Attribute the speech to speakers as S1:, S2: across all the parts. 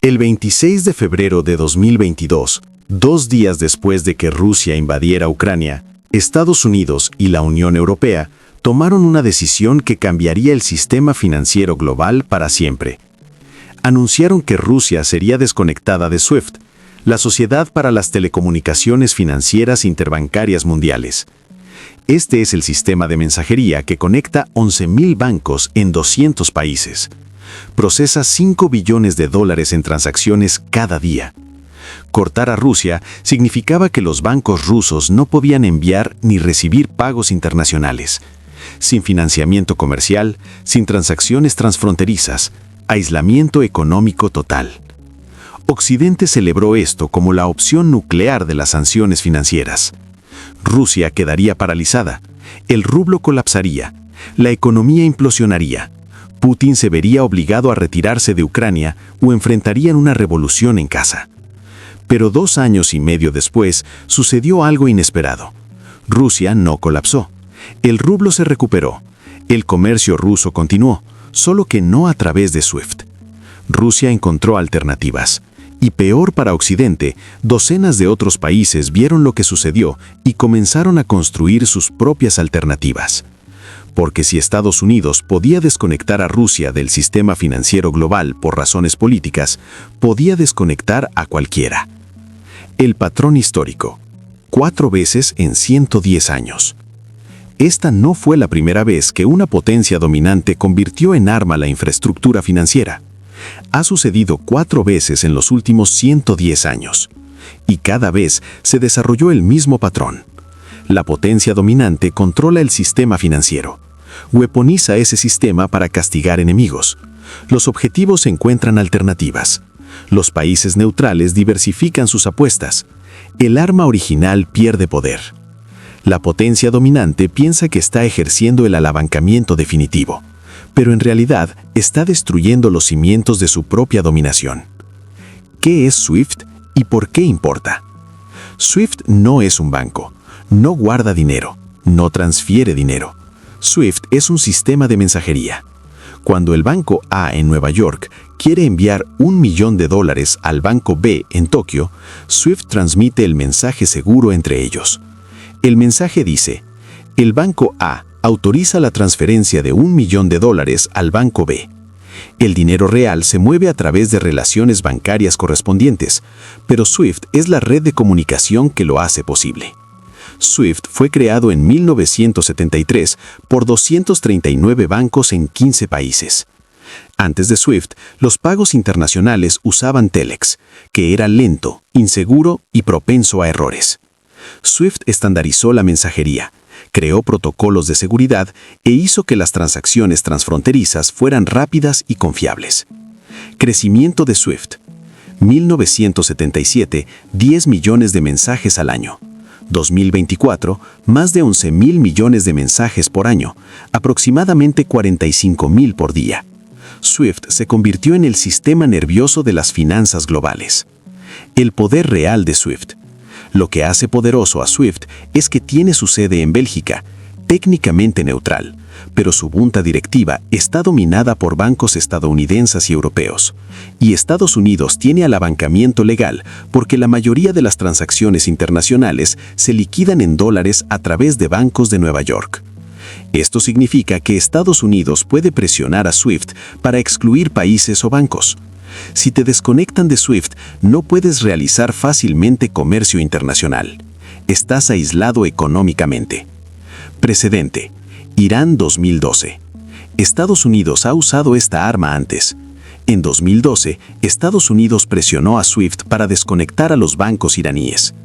S1: El 26 de febrero de 2022, 2 días después de que Rusia invadiera Ucrania, Estados Unidos y la Unión Europea tomaron una decisión que cambiaría el sistema financiero global para siempre. Anunciaron que Rusia sería desconectada de SWIFT, la Sociedad para las Telecomunicaciones Financieras Interbancarias Mundiales. Este es el sistema de mensajería que conecta 11.000 bancos en 200 países. Procesa $5 billones en transacciones cada día. Cortar a Rusia significaba que los bancos rusos no podían enviar ni recibir pagos internacionales. Sin financiamiento comercial, sin transacciones transfronterizas, aislamiento económico total. Occidente celebró esto como la opción nuclear de las sanciones financieras. Rusia quedaría paralizada, el rublo colapsaría, la economía implosionaría. Putin se vería obligado a retirarse de Ucrania o enfrentarían una revolución en casa. Pero 2 años y medio después sucedió algo inesperado. Rusia no colapsó. El rublo se recuperó. El comercio ruso continuó, solo que no a través de SWIFT. Rusia encontró alternativas. Y peor para Occidente, docenas de otros países vieron lo que sucedió y comenzaron a construir sus propias alternativas. Porque si Estados Unidos podía desconectar a Rusia del sistema financiero global por razones políticas, podía desconectar a cualquiera. El patrón histórico. 4 veces en 110 años. Esta no fue la primera vez que una potencia dominante convirtió en arma la infraestructura financiera. Ha sucedido 4 veces en los últimos 110 años. Y cada vez se desarrolló el mismo patrón. La potencia dominante controla el sistema financiero. Weaponiza ese sistema para castigar enemigos. Los objetivos encuentran alternativas. Los países neutrales diversifican sus apuestas. El arma original pierde poder. La potencia dominante piensa que está ejerciendo el alavancamiento definitivo, pero en realidad está destruyendo los cimientos de su propia dominación. ¿Qué es SWIFT y por qué importa? SWIFT no es un banco, no guarda dinero, no transfiere dinero. SWIFT es un sistema de mensajería. Cuando el banco A en Nueva York quiere enviar $1 millón al banco B en Tokio, SWIFT transmite el mensaje seguro entre ellos. El mensaje dice: el banco A autoriza la transferencia de $1 millón al banco B. El dinero real se mueve a través de relaciones bancarias correspondientes, pero SWIFT es la red de comunicación que lo hace posible. SWIFT fue creado en 1973 por 239 bancos en 15 países. Antes de SWIFT, los pagos internacionales usaban Telex, que era lento, inseguro y propenso a errores. SWIFT estandarizó la mensajería, creó protocolos de seguridad e hizo que las transacciones transfronterizas fueran rápidas y confiables. Crecimiento de SWIFT. 1977, 10 millones de mensajes al año. 2024, más de 11.000 millones de mensajes por año, aproximadamente 45.000 por día. SWIFT se convirtió en el sistema nervioso de las finanzas globales. El poder real de SWIFT. Lo que hace poderoso a SWIFT es que tiene su sede en Bélgica, técnicamente neutral, pero su junta directiva está dominada por bancos estadounidenses y europeos. Y Estados Unidos tiene alavancamiento legal porque la mayoría de las transacciones internacionales se liquidan en dólares a través de bancos de Nueva York. Esto significa que Estados Unidos puede presionar a SWIFT para excluir países o bancos. Si te desconectan de SWIFT, no puedes realizar fácilmente comercio internacional. Estás aislado económicamente. Precedente: Irán 2012. Estados Unidos ha usado esta arma antes. En 2012, Estados Unidos presionó a SWIFT para desconectar a los bancos iraníes.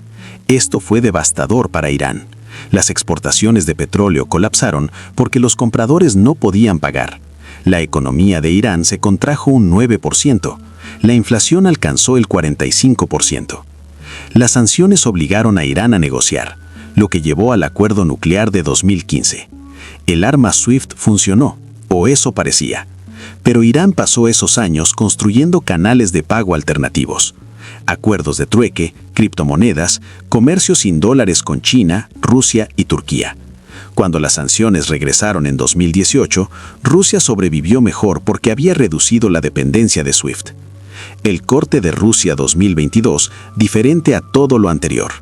S1: Esto fue devastador para Irán. Las exportaciones de petróleo colapsaron porque los compradores no podían pagar. La economía de Irán se contrajo un 9%. La inflación alcanzó el 45%. Las sanciones obligaron a Irán a negociar, lo que llevó al acuerdo nuclear de 2015. El arma SWIFT funcionó, o eso parecía. Pero Irán pasó esos años construyendo canales de pago alternativos. Acuerdos de trueque, criptomonedas, comercio sin dólares con China, Rusia y Turquía. Cuando las sanciones regresaron en 2018, Rusia sobrevivió mejor porque había reducido la dependencia de SWIFT. El corte de Rusia 2022, diferente a todo lo anterior.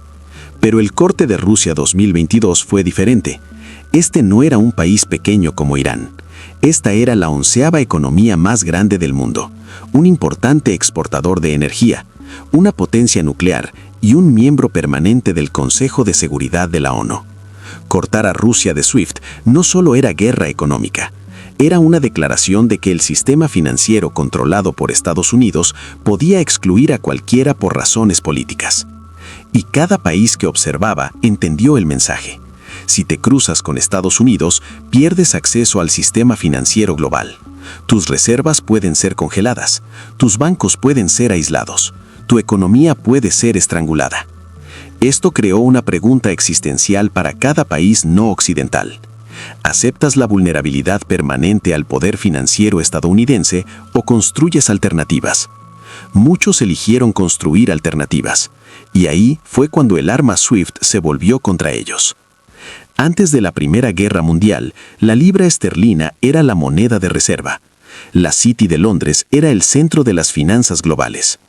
S1: Pero el corte de Rusia 2022 fue diferente. Este no era un país pequeño como Irán. Esta era la 11ª economía más grande del mundo, un importante exportador de energía, una potencia nuclear y un miembro permanente del Consejo de Seguridad de la ONU. Cortar a Rusia de SWIFT no solo era guerra económica, era una declaración de que el sistema financiero controlado por Estados Unidos podía excluir a cualquiera por razones políticas. Y cada país que observaba entendió el mensaje. Si te cruzas con Estados Unidos, pierdes acceso al sistema financiero global. Tus reservas pueden ser congeladas, tus bancos pueden ser aislados, tu economía puede ser estrangulada. Esto creó una pregunta existencial para cada país no occidental. ¿Aceptas la vulnerabilidad permanente al poder financiero estadounidense o construyes alternativas? Muchos eligieron construir alternativas, y ahí fue cuando el arma SWIFT se volvió contra ellos. Antes de la Primera Guerra Mundial, la libra esterlina era la moneda de reserva. La City de Londres era el centro de las finanzas globales.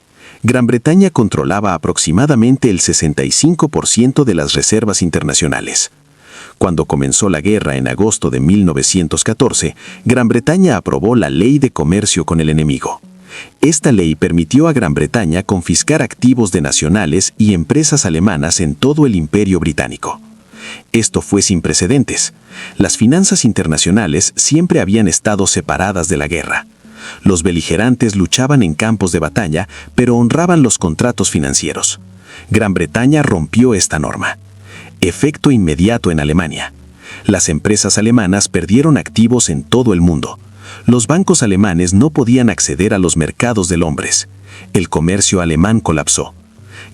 S1: Gran Bretaña controlaba aproximadamente el 65% de las reservas internacionales. Cuando comenzó la guerra en agosto de 1914, Gran Bretaña aprobó la Ley de Comercio con el Enemigo. Esta ley permitió a Gran Bretaña confiscar activos de nacionales y empresas alemanas en todo el Imperio Británico. Esto fue sin precedentes. Las finanzas internacionales siempre habían estado separadas de la guerra. Los beligerantes luchaban en campos de batalla, pero honraban los contratos financieros. Gran Bretaña rompió esta norma. Efecto inmediato en Alemania. Las empresas alemanas perdieron activos en todo el mundo. Los bancos alemanes no podían acceder a los mercados de Londres. El comercio alemán colapsó.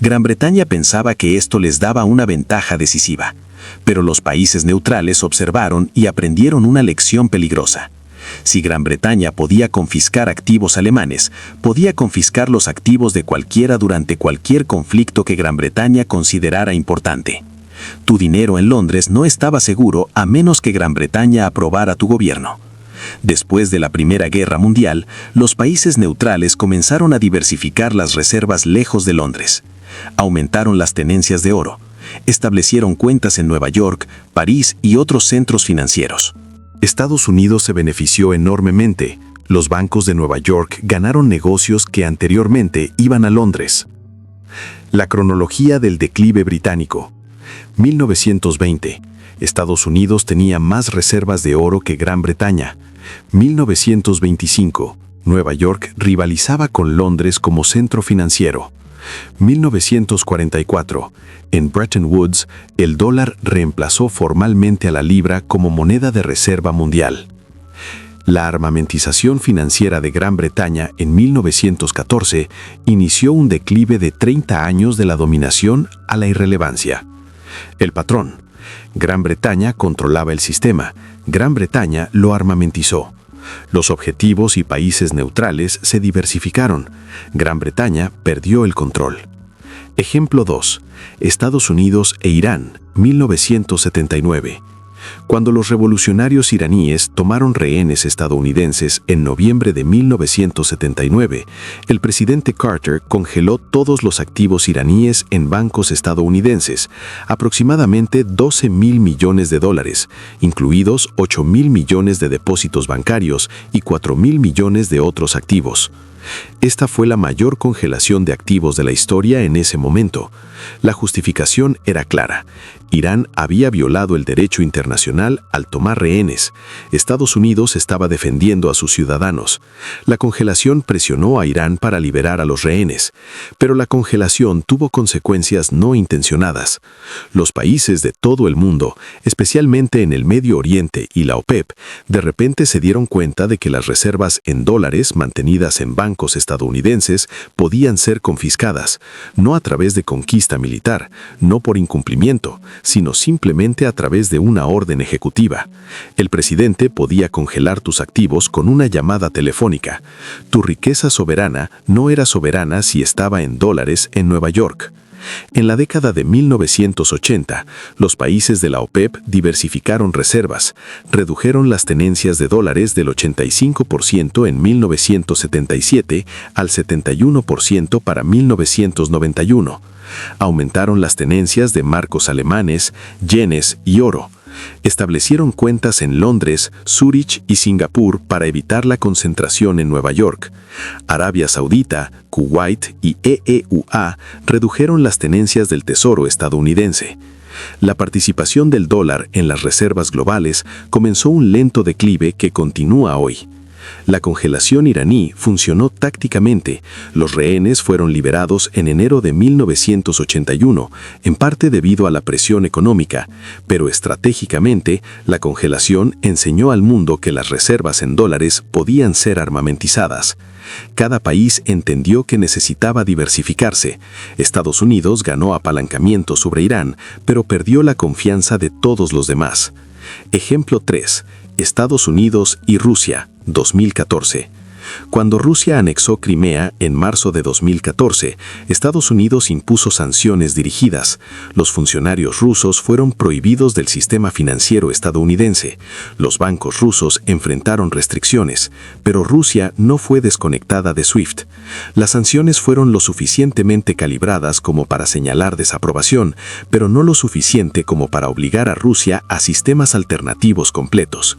S1: Gran Bretaña pensaba que esto les daba una ventaja decisiva, pero los países neutrales observaron y aprendieron una lección peligrosa. Si Gran Bretaña podía confiscar activos alemanes, podía confiscar los activos de cualquiera durante cualquier conflicto que Gran Bretaña considerara importante. Tu dinero en Londres no estaba seguro a menos que Gran Bretaña aprobara tu gobierno. Después de la Primera Guerra Mundial, los países neutrales comenzaron a diversificar las reservas lejos de Londres. Aumentaron las tenencias de oro. Establecieron cuentas en Nueva York, París y otros centros financieros. Estados Unidos se benefició enormemente. Los bancos de Nueva York ganaron negocios que anteriormente iban a Londres. La cronología del declive británico. 1920. Estados Unidos tenía más reservas de oro que Gran Bretaña. 1925. Nueva York rivalizaba con Londres como centro financiero. 1944. En Bretton Woods, el dólar reemplazó formalmente a la libra como moneda de reserva mundial. La armamentización financiera de Gran Bretaña en 1914 inició un declive de 30 años de la dominación a la irrelevancia. El patrón. Gran Bretaña controlaba el sistema. Gran Bretaña lo armamentizó. Los objetivos y países neutrales se diversificaron. Gran Bretaña perdió el control. Ejemplo 2. Estados Unidos e Irán, 1979. Cuando los revolucionarios iraníes tomaron rehenes estadounidenses en noviembre de 1979, el presidente Carter congeló todos los activos iraníes en bancos estadounidenses, aproximadamente $12,000 millones, incluidos $8,000 millones de depósitos bancarios y $4,000 millones de otros activos. Esta fue la mayor congelación de activos de la historia en ese momento. La justificación era clara. Irán había violado el derecho internacional al tomar rehenes. Estados Unidos estaba defendiendo a sus ciudadanos. La congelación presionó a Irán para liberar a los rehenes, pero la congelación tuvo consecuencias no intencionadas. Los países de todo el mundo, especialmente en el Medio Oriente y la OPEP, de repente se dieron cuenta de que las reservas en dólares mantenidas en bancos estadounidenses podían ser confiscadas, no a través de conquista militar, no por incumplimiento, sino simplemente a través de una orden ejecutiva. El presidente podía congelar tus activos con una llamada telefónica. Tu riqueza soberana no era soberana si estaba en dólares en Nueva York. En la década de 1980, los países de la OPEP diversificaron reservas, redujeron las tenencias de dólares del 85% en 1977 al 71% para 1991. Aumentaron las tenencias de marcos alemanes, yenes y oro. Establecieron cuentas en Londres, Zúrich y Singapur para evitar la concentración en Nueva York. Arabia Saudita, Kuwait y EEUA redujeron las tenencias del Tesoro estadounidense. La participación del dólar en las reservas globales comenzó un lento declive que continúa hoy. La congelación iraní funcionó tácticamente. Los rehenes fueron liberados en enero de 1981, en parte debido a la presión económica, pero estratégicamente, la congelación enseñó al mundo que las reservas en dólares podían ser armamentizadas. Cada país entendió que necesitaba diversificarse. Estados Unidos ganó apalancamiento sobre Irán, pero perdió la confianza de todos los demás. Ejemplo 3. Estados Unidos y Rusia, 2014. Cuando Rusia anexó Crimea en marzo de 2014, Estados Unidos impuso sanciones dirigidas. Los funcionarios rusos fueron prohibidos del sistema financiero estadounidense. Los bancos rusos enfrentaron restricciones, pero Rusia no fue desconectada de SWIFT. Las sanciones fueron lo suficientemente calibradas como para señalar desaprobación, pero no lo suficiente como para obligar a Rusia a sistemas alternativos completos.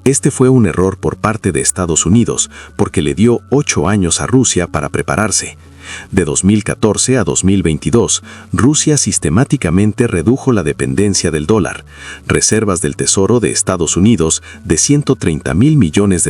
S1: Este fue un error por parte de Estados Unidos, porque le dio 8 años a Rusia para prepararse. De 2014 a 2022, Rusia sistemáticamente redujo la dependencia del dólar. Reservas del Tesoro de Estados Unidos de $130.000 millones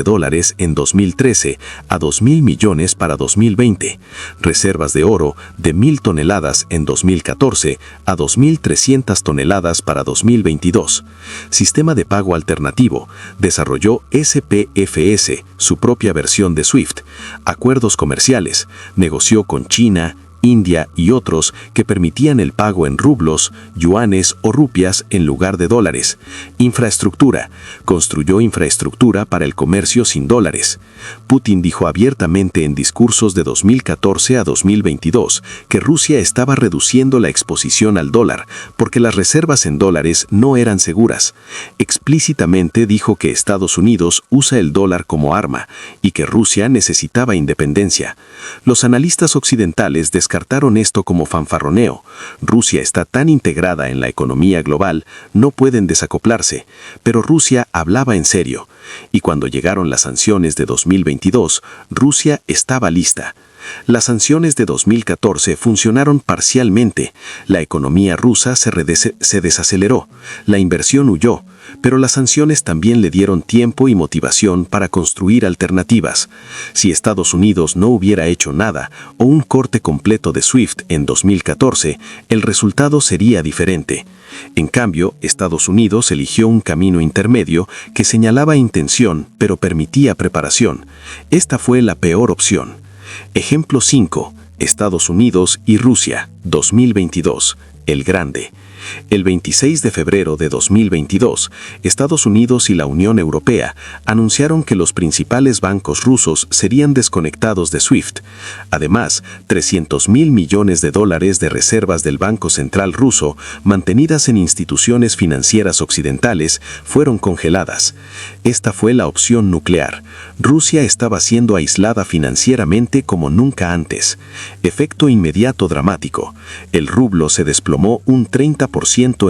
S1: en 2013 a $2.000 millones para 2020. Reservas de oro de 1.000 toneladas en 2014 a 2.300 toneladas para 2022. Sistema de pago alternativo. Desarrolló SPFS, su propia versión de SWIFT. Acuerdos comerciales. Negoció con China, India y otros que permitían el pago en rublos, yuanes o rupias en lugar de dólares. Infraestructura. Construyó infraestructura para el comercio sin dólares. Putin dijo abiertamente en discursos de 2014 a 2022 que Rusia estaba reduciendo la exposición al dólar porque las reservas en dólares no eran seguras. Explícitamente dijo que Estados Unidos usa el dólar como arma y que Rusia necesitaba independencia. Los analistas occidentales descartaron esto como fanfarroneo. Rusia está tan integrada en la economía global, no pueden desacoplarse, pero Rusia hablaba en serio. Y cuando llegaron las sanciones de 2022, Rusia estaba lista. Las sanciones de 2014 funcionaron parcialmente. La economía rusa se desaceleró, la inversión huyó, pero las sanciones también le dieron tiempo y motivación para construir alternativas. Si Estados Unidos no hubiera hecho nada o un corte completo de SWIFT en 2014, el resultado sería diferente. En cambio, Estados Unidos eligió un camino intermedio que señalaba intención pero permitía preparación. Esta fue la peor opción. Ejemplo 5. Estados Unidos y Rusia, 2022. El Grande. El 26 de febrero de 2022, Estados Unidos y la Unión Europea anunciaron que los principales bancos rusos serían desconectados de SWIFT. Además, $300.000 millones de reservas del Banco Central ruso, mantenidas en instituciones financieras occidentales, fueron congeladas. Esta fue la opción nuclear. Rusia estaba siendo aislada financieramente como nunca antes. Efecto inmediato dramático. El rublo se desplomó un 30%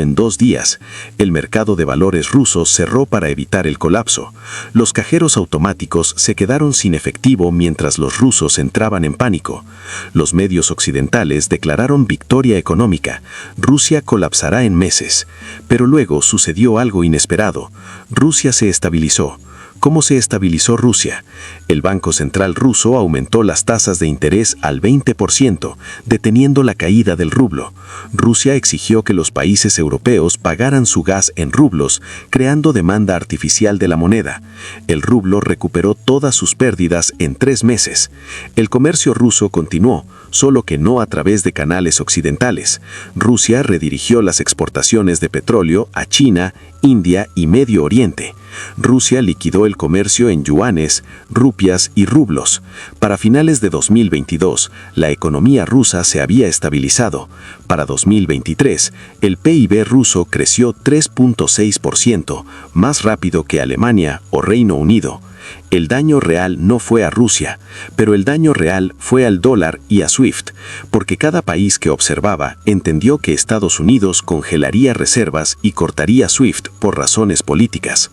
S1: en 2 días. El mercado de valores ruso cerró para evitar el colapso. Los cajeros automáticos se quedaron sin efectivo mientras los rusos entraban en pánico. Los medios occidentales declararon victoria económica. Rusia colapsará en meses. Pero luego sucedió algo inesperado. Rusia se estabilizó. ¿Cómo se estabilizó Rusia? El Banco Central ruso aumentó las tasas de interés al 20%, deteniendo la caída del rublo. Rusia exigió que los países europeos pagaran su gas en rublos, creando demanda artificial de la moneda. El rublo recuperó todas sus pérdidas en 3 meses. El comercio ruso continuó, solo que no a través de canales occidentales. Rusia redirigió las exportaciones de petróleo a China, India y Medio Oriente. Rusia liquidó
S2: el comercio en yuanes, rupias y rublos. Para finales de 2022, la economía rusa se había estabilizado. Para 2023, el PIB ruso creció 3.6%, más rápido que Alemania o Reino Unido. El daño real no fue a Rusia, pero el daño real fue al dólar y a SWIFT, porque cada país que observaba entendió que Estados Unidos congelaría reservas y cortaría SWIFT por razones políticas.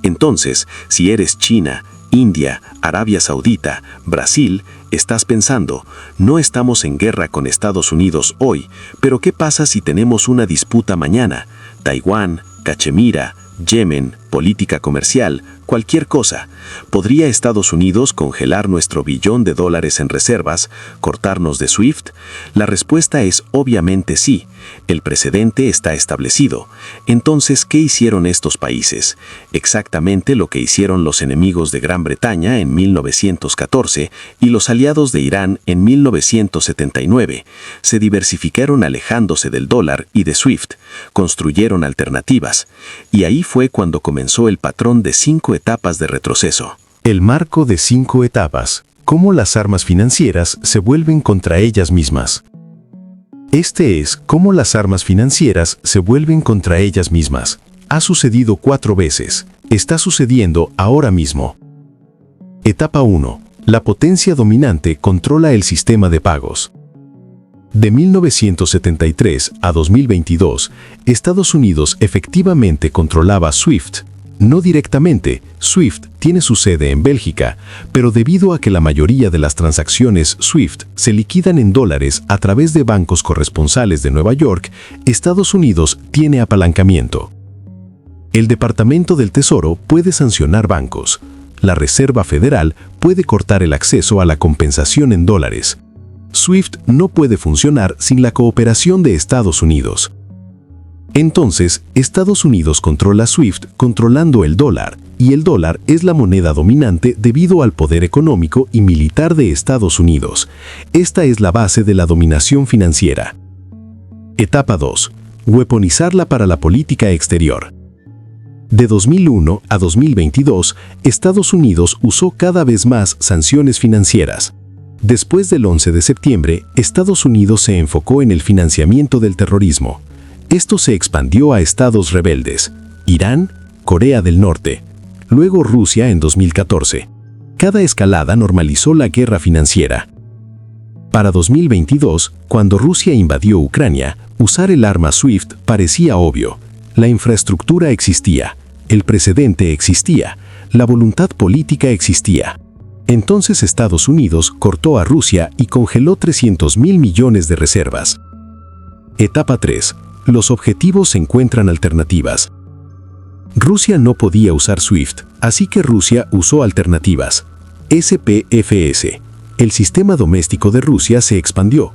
S2: Entonces, si eres China, India, Arabia Saudita, Brasil, estás pensando, no estamos en guerra con Estados Unidos hoy, pero ¿qué pasa si tenemos una disputa mañana? Taiwán, Cachemira, Yemen, política comercial, cualquier cosa. ¿Podría Estados Unidos congelar nuestro billón de dólares en reservas, cortarnos de SWIFT? La respuesta es obviamente sí. El precedente está establecido. Entonces, ¿qué hicieron estos países? Exactamente lo que hicieron los enemigos de Gran Bretaña en 1914 y los aliados de Irán en 1979. Se diversificaron alejándose del dólar y de SWIFT, construyeron alternativas. Y ahí fue cuando comenzó el patrón de 5 etapas de retroceso.
S1: El marco de 5 etapas. Cómo las armas financieras se vuelven contra ellas mismas. Este es cómo las armas financieras se vuelven contra ellas mismas. Ha sucedido 4 veces. Está sucediendo ahora mismo. Etapa 1. La potencia dominante controla el sistema de pagos. De 1973 a 2022, Estados Unidos efectivamente controlaba SWIFT. No directamente, SWIFT tiene su sede en Bélgica, pero debido a que la mayoría de las transacciones SWIFT se liquidan en dólares a través de bancos corresponsales de Nueva York, Estados Unidos tiene apalancamiento. El Departamento del Tesoro puede sancionar bancos. La Reserva Federal puede cortar el acceso a la compensación en dólares. SWIFT no puede funcionar sin la cooperación de Estados Unidos. Entonces, Estados Unidos controla SWIFT controlando el dólar, y el dólar es la moneda dominante debido al poder económico y militar de Estados Unidos. Esta es la base de la dominación financiera. Etapa 2. Weaponizarla para la política exterior. De 2001 a 2022, Estados Unidos usó cada vez más sanciones financieras. Después del 11 de septiembre, Estados Unidos se enfocó en el financiamiento del terrorismo. Esto se expandió a estados rebeldes, Irán, Corea del Norte, luego Rusia en 2014. Cada escalada normalizó la guerra financiera. Para 2022, cuando Rusia invadió Ucrania, usar el arma SWIFT parecía obvio. La infraestructura existía, el precedente existía, la voluntad política existía. Entonces Estados Unidos cortó a Rusia y congeló 300.000 millones de reservas. Etapa 3. Los objetivos encuentran alternativas. Rusia no podía usar SWIFT, así que Rusia usó alternativas. SPFS. El sistema doméstico de Rusia se expandió.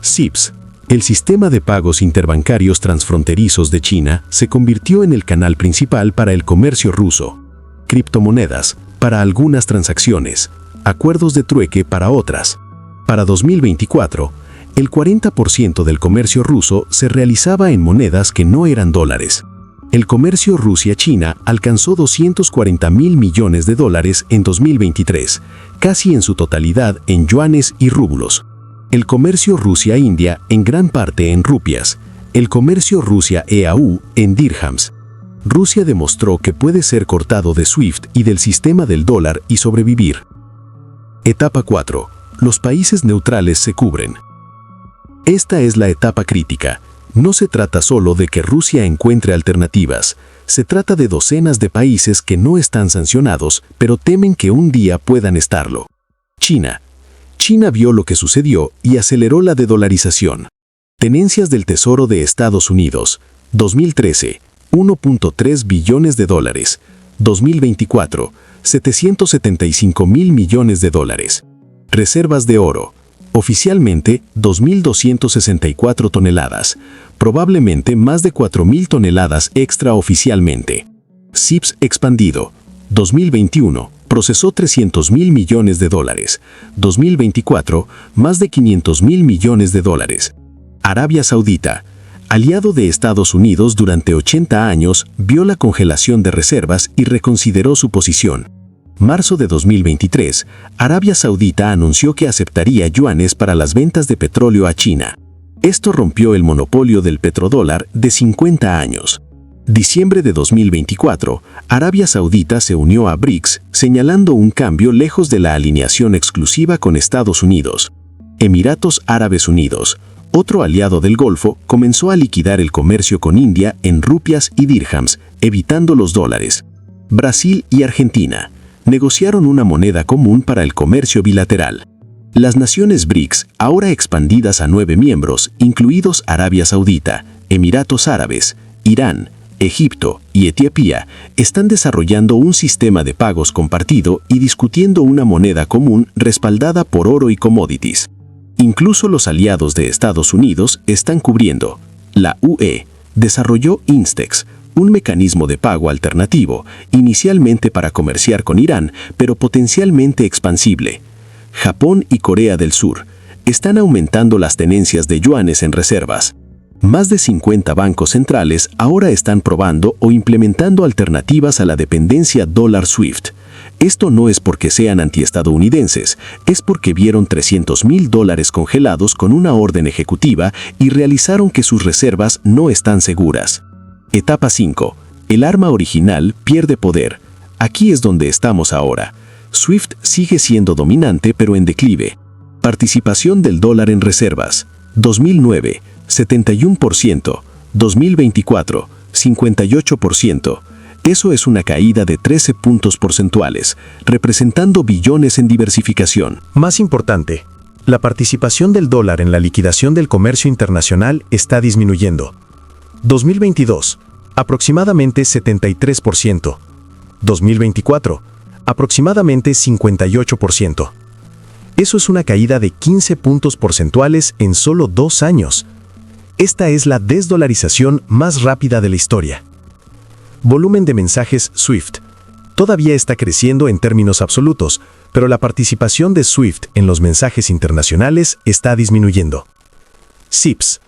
S1: SIPS. El sistema de pagos interbancarios transfronterizos de China se convirtió en el canal principal para el comercio ruso. Criptomonedas, para algunas transacciones. Acuerdos de trueque para otras. Para 2024, el 40% del comercio ruso se realizaba en monedas que no eran dólares. El comercio Rusia-China alcanzó 240.000 millones de dólares en 2023, casi en su totalidad en yuanes y rublos. El comercio Rusia-India en gran parte en rupias. El comercio Rusia-EAU en dirhams. Rusia demostró que puede ser cortado de SWIFT y del sistema del dólar y sobrevivir. Etapa 4. Los países neutrales se cubren. Esta es la etapa crítica. No se trata solo de que Rusia encuentre alternativas. Se trata de docenas de países que no están sancionados, pero temen que un día puedan estarlo. China. China vio lo que sucedió y aceleró la dedolarización. Tenencias del Tesoro de Estados Unidos. 2013. 1.3 billones de dólares. 2024. 775.000 millones de dólares. Reservas de oro. Oficialmente, 2.264 toneladas. Probablemente más de 4.000 toneladas extraoficialmente. SIPS expandido. 2021. Procesó 300.000 millones de dólares. 2024. Más de 500.000 millones de dólares. Arabia Saudita. Aliado de Estados Unidos durante 80 años, vio la congelación de reservas y reconsideró su posición.
S2: Marzo de 2023, Arabia Saudita anunció que aceptaría yuanes para las ventas de petróleo a China. Esto rompió el monopolio del petrodólar de 50 años. Diciembre de 2024, Arabia Saudita se unió a BRICS, señalando un cambio lejos de la alineación exclusiva con Estados Unidos. Emiratos Árabes Unidos, otro aliado del Golfo, comenzó a liquidar el comercio con India en rupias y dirhams, evitando los dólares. Brasil y Argentina negociaron una moneda común para el comercio bilateral. Las naciones BRICS, ahora expandidas a 9 miembros, incluidos Arabia Saudita, Emiratos Árabes, Irán, Egipto y Etiopía, están desarrollando un sistema de pagos compartido y discutiendo una moneda común respaldada por oro y commodities. Incluso los aliados de Estados Unidos están cubriendo. La UE desarrolló Instex, un mecanismo de pago alternativo, inicialmente para comerciar con Irán, pero potencialmente expansible. Japón y Corea del Sur están aumentando las tenencias de yuanes en reservas. Más de 50 bancos centrales ahora están probando o implementando alternativas a la dependencia dólar SWIFT. Esto no es porque sean antiestadounidenses, es porque vieron $300.000 congelados con una orden ejecutiva y realizaron que sus reservas no están seguras. Etapa 5. El arma original pierde poder. Aquí es donde estamos ahora. SWIFT sigue siendo dominante pero en declive. Participación del dólar en reservas. 2009, 71%. 2024, 58%. Eso es una caída de 13 puntos porcentuales, representando billones en diversificación.
S1: Más importante, la participación del dólar en la liquidación del comercio internacional está disminuyendo. 2022, aproximadamente 73%. 2024, aproximadamente 58%. Eso es una caída de 15 puntos porcentuales en solo 2 años. Esta es la desdolarización más rápida de la historia. Volumen de mensajes SWIFT. Todavía está creciendo en términos absolutos, pero la participación de SWIFT en los mensajes internacionales está disminuyendo. CIPS.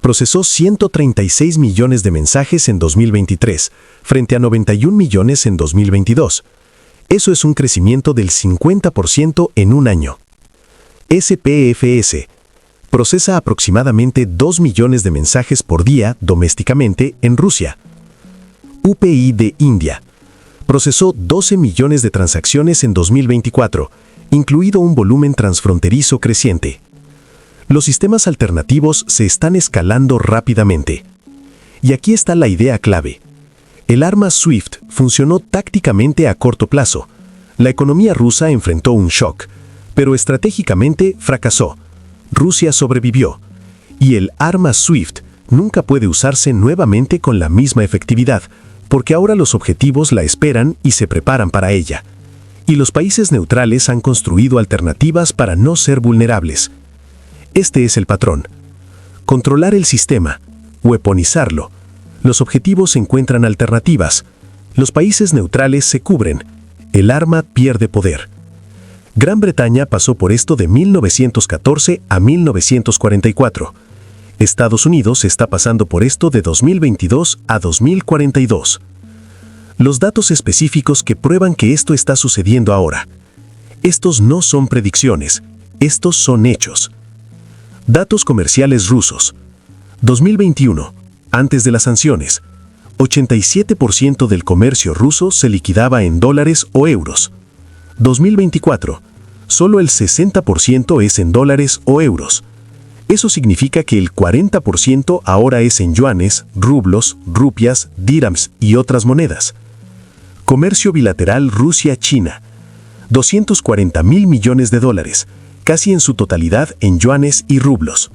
S1: Procesó 136 millones de mensajes en 2023, frente a 91 millones en 2022. Eso es un crecimiento del 50% en un año. SPFS. Procesa aproximadamente 2 millones de mensajes por día domésticamente en Rusia. UPI de India. Procesó 12 millones de transacciones en 2024, incluido un volumen transfronterizo creciente. Los sistemas alternativos se están escalando rápidamente. Y aquí está la idea clave. El arma SWIFT funcionó tácticamente a corto plazo. La economía rusa enfrentó un shock, pero estratégicamente fracasó. Rusia sobrevivió. Y el arma SWIFT nunca puede usarse nuevamente con la misma efectividad, porque ahora los objetivos la esperan y se preparan para ella. Y los países neutrales han construido alternativas para no ser vulnerables. Este es el patrón. Controlar el sistema, weaponizarlo. Los objetivos encuentran alternativas. Los países neutrales se cubren. El arma pierde poder. Gran Bretaña pasó por esto de 1914 a 1944. Estados Unidos está pasando por esto de 2022 a 2042. Los datos específicos que prueban que esto está sucediendo ahora. Estos no son predicciones, estos son hechos. Datos comerciales rusos. 2021, antes de las sanciones, 87% del comercio ruso se liquidaba en dólares o euros. 2024, solo el 60% es en dólares o euros. Eso significa que el 40% ahora es en yuanes, rublos, rupias, dirhams y otras monedas. Comercio bilateral Rusia-China. 240.000 millones de dólares, casi en su totalidad en yuanes y rublos.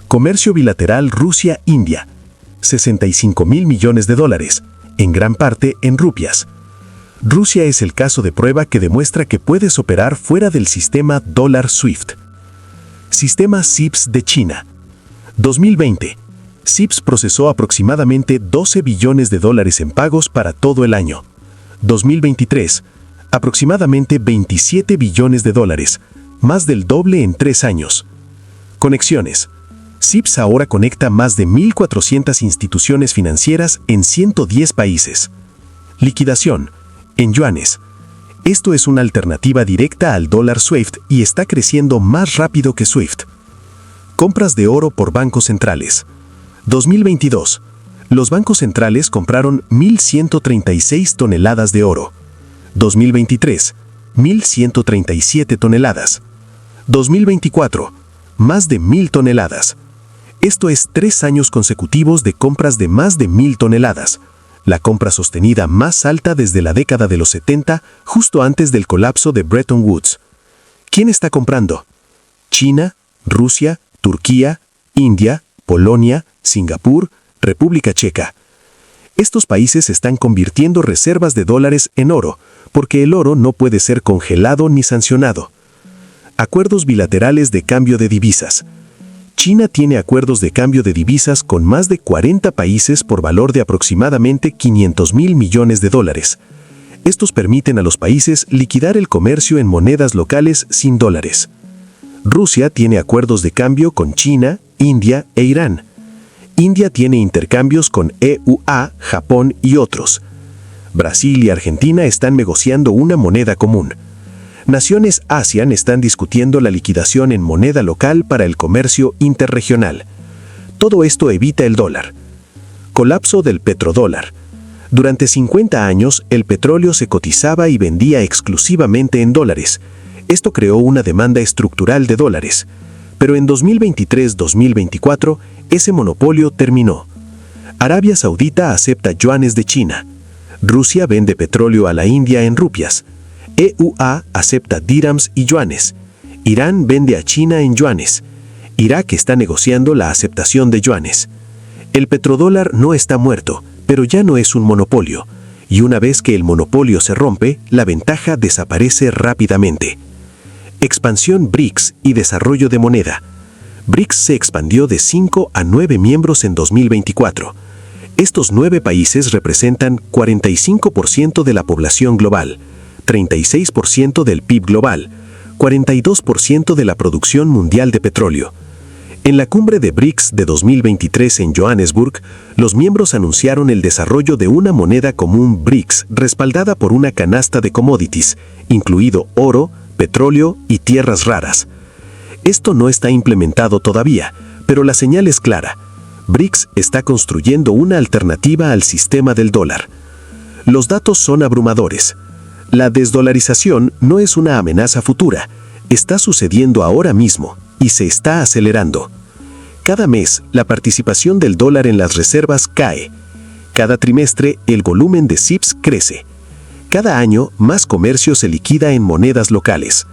S1: Comercio bilateral Rusia-India. 65.000 millones de dólares, en gran parte en rupias. Rusia es el caso de prueba que demuestra que puedes operar fuera del sistema dólar SWIFT. Sistema CIPS de China. 2020. CIPS procesó aproximadamente 12 billones de dólares en pagos para todo el año. 2023. Aproximadamente 27 billones de dólares, más del doble en 3 años. Conexiones. CIPS ahora conecta más de 1.400 instituciones financieras en 110 países. Liquidación. En yuanes. Esto es una alternativa directa al dólar SWIFT y está creciendo más rápido que SWIFT. Compras de oro por bancos centrales. 2022. Los bancos centrales compraron 1.136 toneladas de oro. 2023. 1.137 toneladas. 2024. Más de 1.000 toneladas. Esto es 3 años consecutivos de compras de más de 1.000 toneladas. La compra sostenida más alta desde la década de los 70, justo antes del colapso de Bretton Woods. ¿Quién está comprando? China, Rusia, Turquía, India, Polonia, Singapur, República Checa. Estos países están convirtiendo reservas de dólares en oro, porque el oro no puede ser congelado ni sancionado. Acuerdos bilaterales de cambio de divisas. China tiene acuerdos de cambio de divisas con más de 40 países por valor de aproximadamente 500.000 millones de dólares. Estos permiten a los países liquidar el comercio en monedas locales sin dólares. Rusia tiene acuerdos de cambio con China, India e Irán. India tiene intercambios con EUA, Japón y otros. Brasil y Argentina están negociando una moneda común. Naciones ASEAN están discutiendo la liquidación en moneda local para el comercio interregional. Todo esto evita el dólar. Colapso del petrodólar. Durante 50 años, el petróleo se cotizaba y vendía exclusivamente en dólares. Esto creó una demanda estructural de dólares. Pero en 2023-2024, ese monopolio terminó. Arabia Saudita acepta yuanes de China. Rusia vende petróleo a la India en rupias. EUA acepta dirhams y yuanes. Irán vende a China en yuanes. Irak está negociando la aceptación de yuanes. El petrodólar no está muerto, pero ya no es un monopolio. Y una vez que el monopolio se rompe, la ventaja desaparece rápidamente. Expansión BRICS y desarrollo de moneda. BRICS se expandió de 5 a 9 miembros en 2024. Estos 9 países representan 45% de la población global, 36% del PIB global, 42% de la producción mundial de petróleo. En la cumbre de BRICS de 2023 en Johannesburg, los miembros anunciaron el desarrollo de una moneda común BRICS respaldada por una canasta de commodities, incluido oro, petróleo y tierras raras. Esto no está implementado todavía, pero la señal es clara. BRICS está construyendo una alternativa al sistema del dólar. Los datos son abrumadores. La desdolarización no es una amenaza futura, está sucediendo ahora mismo y se está acelerando. Cada mes, la participación del dólar en las reservas cae. Cada trimestre, el volumen de SIPS crece. Cada año, más comercio se liquida en monedas locales.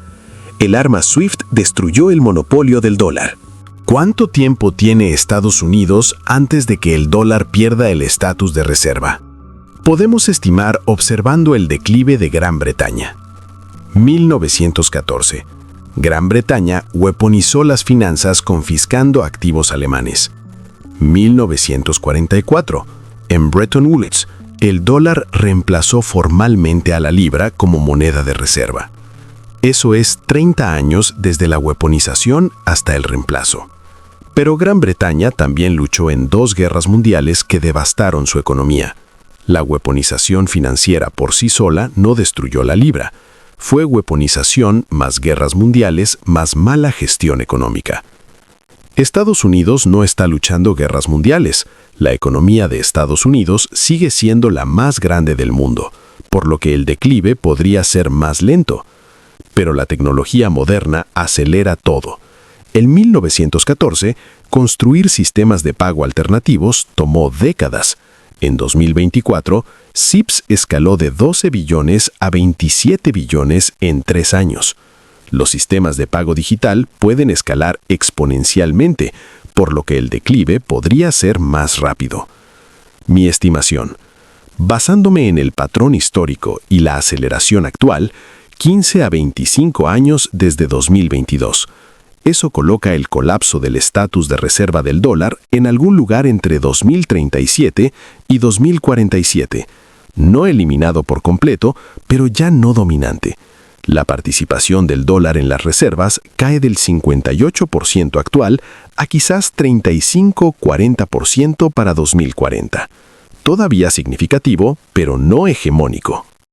S1: El arma SWIFT destruyó el monopolio del dólar.
S3: ¿Cuánto tiempo tiene Estados Unidos antes de que el dólar pierda el estatus de reserva? Podemos estimar observando el declive de Gran Bretaña. 1914. Gran Bretaña weaponizó las finanzas confiscando activos alemanes. 1944. En Bretton Woods, el dólar reemplazó formalmente a la libra como moneda de reserva. Eso es 30 años desde la weaponización hasta el reemplazo. Pero Gran Bretaña también luchó en 2 guerras mundiales que devastaron su economía. La weaponización financiera por sí sola no destruyó la libra. Fue weaponización más guerras mundiales más mala gestión económica. Estados Unidos no está luchando guerras mundiales. La economía de Estados Unidos sigue siendo la más grande del mundo, por lo que el declive podría ser más lento. Pero la tecnología moderna acelera todo. En 1914, construir sistemas de pago alternativos tomó décadas. En 2024, SIPS escaló de 12 billones a 27 billones en 3 años. Los sistemas de pago digital pueden escalar exponencialmente, por lo que el declive podría ser más rápido. Mi estimación. Basándome en el patrón histórico y la aceleración actual, 15 a 25 años desde 2022. Eso coloca el colapso del estatus de reserva del dólar en algún lugar entre 2037 y 2047. No eliminado por completo, pero ya no dominante. La participación del dólar en las reservas cae del 58% actual a quizás 35-40% para 2040. Todavía significativo, pero no hegemónico.